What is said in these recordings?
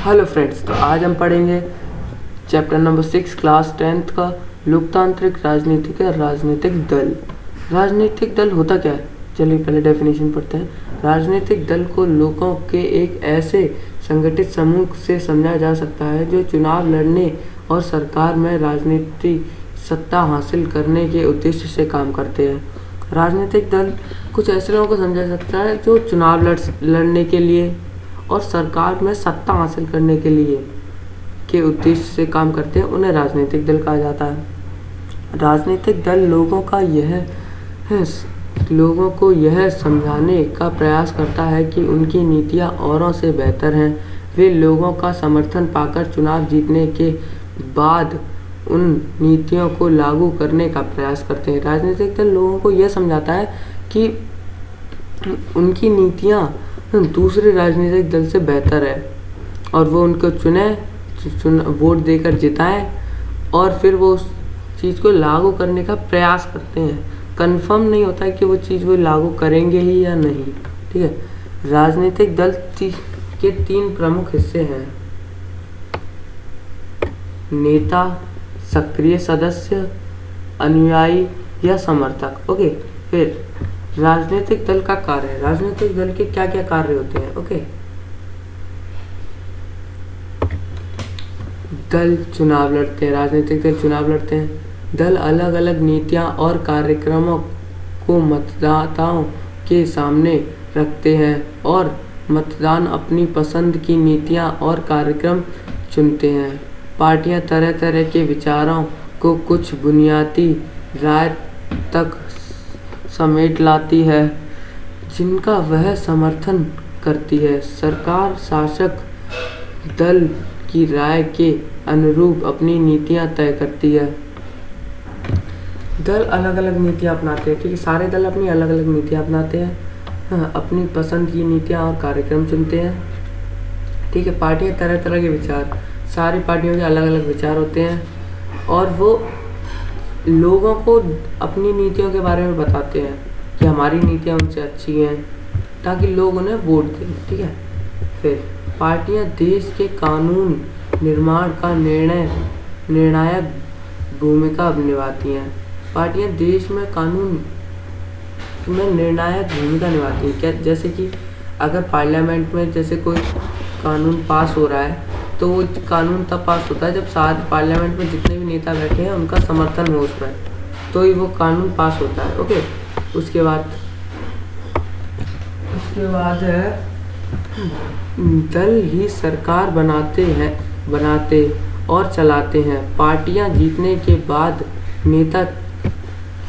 Hello friends, तो आज हम पढ़ेंगे चैप्टर नंबर 6 क्लास 10th का लोकतांत्रिक राजनीति का राजनीतिक दल। राजनीतिक दल होता क्या है? चलिए पहले डेफिनेशन पढ़ते हैं। राजनीतिक दल को लोगों के एक ऐसे संगठित समूह से समझा जा सकता है जो चुनाव लड़ने और सरकार में राजनीतिक सत्ता हासिल करने के उद्देश्य से काम करते हैं। राजनीतिक दल कुछ ऐसे लोगों को समझा सकता है जो चुनाव लड़ने के लिए और सरकार में सत्ता हासिल करने के लिए के उद्देश्य से काम करते हैं, उन्हें राजनीतिक दल कहा जाता है। राजनीतिक दल लोगों को यह समझाने का प्रयास करता है कि उनकी नीतियां औरों से बेहतर हैं। वे लोगों का समर्थन पाकर चुनाव जीतने के बाद उन नीतियों को लागू करने का प्रयास करते हैं। राजनीतिक दल लोगों को यह समझाता है कि उनकी नीतियां दूसरे राजनीतिक दल से बेहतर है और वो उनको वोट देकर जिताएं और फिर वो उस चीज़ को लागू करने का प्रयास करते हैं। कंफर्म नहीं होता है कि वो चीज़ वो लागू करेंगे ही या नहीं। ठीक है। राजनीतिक दल के 3 प्रमुख हिस्से हैं: नेता, सक्रिय सदस्य, अनुयायी या समर्थक। ओके। फिर राजनीतिक दल का कार्य, राजनीतिक दल के क्या क्या कार्य होते हैं। ओके। दल चुनाव लड़ते हैं, राजनीतिक दल चुनाव लड़ते हैं। दल अलग अलग नीतियां और कार्यक्रमों को मतदाताओं के सामने रखते हैं और मतदान अपनी पसंद की नीतियां और कार्यक्रम चुनते हैं। पार्टियां तरह तरह के विचारों को कुछ बुनियादी राय तक समेट लाती है जिनका वह समर्थन करती है। सरकार शासक दल की राय के अनुरूप अपनी नीतियां तय करती है। दल अलग अलग नीतियां अपनाते हैं। ठीक है। सारे दल अपनी अलग अलग नीतियां अपनाते हैं, अपनी पसंद की नीतियां और कार्यक्रम चुनते हैं। ठीक है। पार्टियां तरह तरह के विचार, सारी पार्टियों के अलग अलग विचार होते हैं और वो लोगों को अपनी नीतियों के बारे में बताते हैं कि हमारी नीतियाँ उनसे अच्छी हैं ताकि लोग उन्हें वोट दें। ठीक है। फिर पार्टियां देश के कानून निर्माण का निर्णायक भूमिका निभाती हैं। पार्टियां देश में कानून में निर्णायक भूमिका निभाती हैं। क्या? जैसे कि अगर पार्लियामेंट में जैसे कोई कानून पास हो रहा है तो वो कानून तब पास होता है जब सारे पार्लियामेंट में जितने भी नेता बैठे हैं उनका समर्थन हो उसमें, तो ही वो कानून पास होता है। ओके। उसके बाद है दल ही सरकार बनाते और चलाते हैं। पार्टियां जीतने के बाद नेता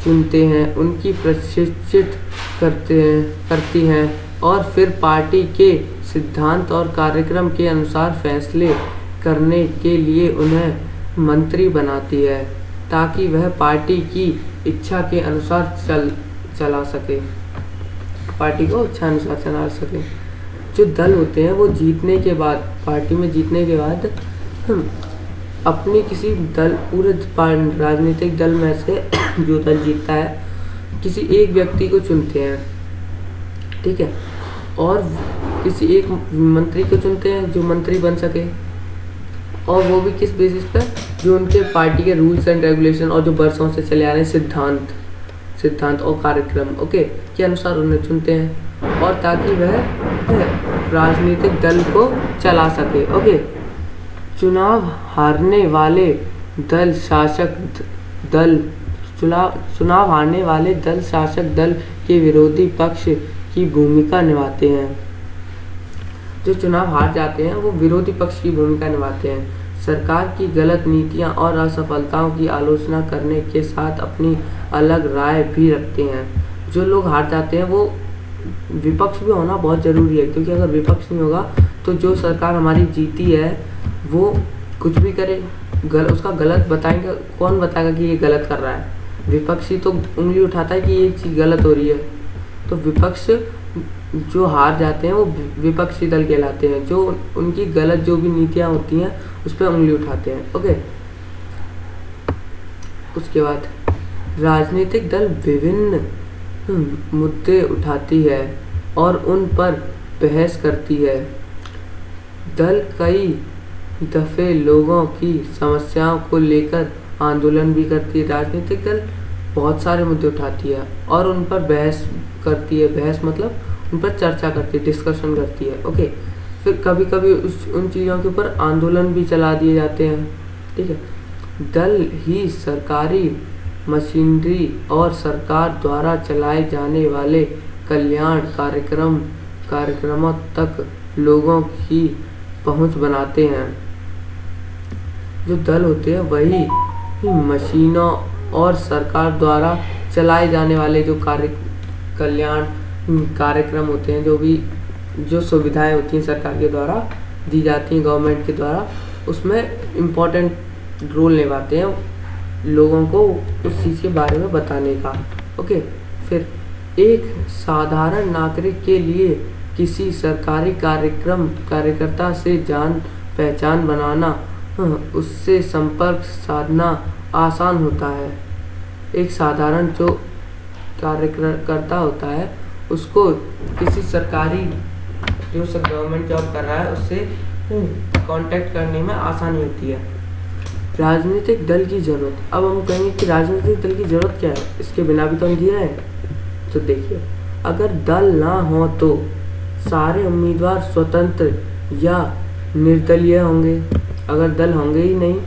चुनते हैं, उनकी प्रशिक्षित करती हैं और फिर पार्टी के सिद्धांत और कार्यक्रम के अनुसार फैसले करने के लिए उन्हें मंत्री बनाती है ताकि वह पार्टी की इच्छा के अनुसार चला सके, पार्टी को इच्छा अनुसार चला सके। जो दल होते हैं वो जीतने के बाद, पार्टी में जीतने के बाद अपने किसी दल, पूरे राजनीतिक दल में से जो दल जीतता है किसी एक व्यक्ति को चुनते हैं। ठीक है। और किसी एक मंत्री को चुनते हैं जो मंत्री बन सके, और वो भी किस बेसिस पर? जो उनके पार्टी के रूल्स एंड रेगुलेशन और जो बरसों से चले आ रहे हैं सिद्धांत और कार्यक्रम के अनुसार उन्हें चुनते हैं और ताकि वह राजनीतिक दल को चला सके। ओके। चुनाव हारने वाले दल शासक दल के विरोधी पक्ष की भूमिका निभाते हैं। जो चुनाव हार जाते हैं वो विरोधी पक्ष की भूमिका निभाते हैं। सरकार की गलत नीतियां और असफलताओं की आलोचना करने के साथ अपनी अलग राय भी रखते हैं। जो लोग हार जाते हैं वो विपक्ष भी होना बहुत ज़रूरी है, क्योंकि अगर विपक्ष नहीं होगा तो जो सरकार हमारी जीती है वो कुछ भी करे, उसका गलत बताएंगे। कौन बताएगा कि ये गलत कर रहा है? विपक्ष ही तो उंगली उठाता है कि ये चीज़ गलत हो रही है। तो विपक्ष जो हार जाते हैं वो विपक्षी दल कहलाते हैं, जो उनकी गलत जो भी नीतियाँ होती हैं उस पर उंगली उठाते हैं। ओके। उसके बाद राजनीतिक दल विभिन्न मुद्दे उठाती है और उन पर बहस करती है। दल कई दफ़े लोगों की समस्याओं को लेकर आंदोलन भी करती है। राजनीतिक दल बहुत सारे मुद्दे उठाती है और उन पर बहस करती है। बहस मतलब उन पर चर्चा करती है, डिस्कशन करती है। ओके, फिर कभी कभी उन चीज़ों के ऊपर आंदोलन भी चला दिए जाते हैं। ठीक है, दल ही सरकारी मशीनरी और सरकार द्वारा चलाए जाने वाले कल्याण कार्यक्रमों तक लोगों की पहुंच बनाते हैं। जो दल होते हैं वही मशीनों और सरकार द्वारा चलाए जाने वाले जो कल्याण कार्यक्रम होते हैं, जो सुविधाएं होती हैं सरकार के द्वारा दी जाती हैं, गवर्नमेंट के द्वारा, उसमें इम्पोर्टेंट रोल निभाते हैं लोगों को उस चीज़ के बारे में बताने का। ओके, फिर एक साधारण नागरिक के लिए किसी सरकारी कार्यकर्ता से जान पहचान बनाना, उससे संपर्क साधना आसान होता है। एक साधारण जो कार्यकर्ता होता है उसको किसी सरकारी जो गवर्नमेंट जॉब कर रहा है उससे कांटेक्ट करने में आसानी होती है। राजनीतिक दल की ज़रूरत, अब हम कहेंगे कि राजनीतिक दल की ज़रूरत क्या है, इसके बिना भी तो हम जी रहे हैं। तो देखिए, अगर दल ना हो तो सारे उम्मीदवार स्वतंत्र या निर्दलीय होंगे। अगर दल होंगे ही नहीं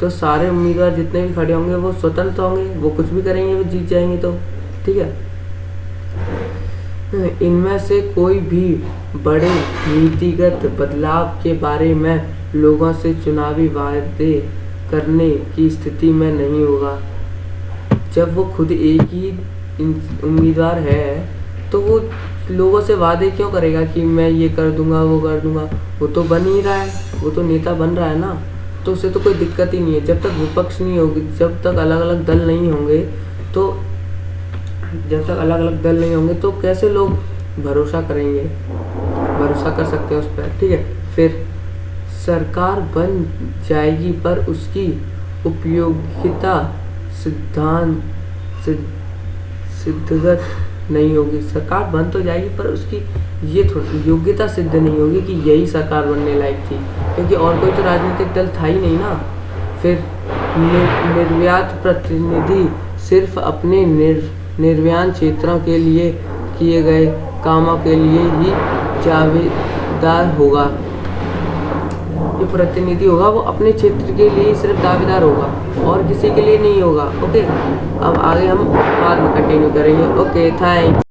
तो सारे उम्मीदवार जितने भी खड़े होंगे वो स्वतंत्र होंगे, वो कुछ भी करेंगे, वो जीत जाएंगे। तो ठीक है, इनमें से कोई भी बड़े नीतिगत बदलाव के बारे में लोगों से चुनावी वादे करने की स्थिति में नहीं होगा। जब वो खुद एक ही उम्मीदवार है तो वो लोगों से वादे क्यों करेगा कि मैं ये कर दूंगा, वो कर दूंगा। वो तो बन ही रहा है, वो तो नेता बन रहा है ना, तो उसे तो कोई दिक्कत ही नहीं है। जब तक विपक्ष नहीं होगी, जब तक अलग अलग दल नहीं होंगे तो कैसे लोग भरोसा करेंगे, भरोसा कर सकते हैं उस पर। ठीक है, फिर सरकार बन जाएगी पर उसकी उपयोगिता सिद्धगत नहीं होगी। सरकार बन तो जाएगी पर उसकी ये थोड़ी योग्यता सिद्ध नहीं होगी कि यही सरकार बनने लायक थी, क्योंकि और कोई तो राजनीतिक दल था ही नहीं ना। फिर निर्यात प्रतिनिधि सिर्फ अपने निर्यात क्षेत्रों के लिए किए गए कामों के लिए ही दावेदार होगा। जो प्रतिनिधि होगा वो अपने क्षेत्र के लिए सिर्फ दावेदार होगा और किसी के लिए नहीं होगा। ओके, अब आगे हम बाद में कंटिन्यू करेंगे। Okay, thanks.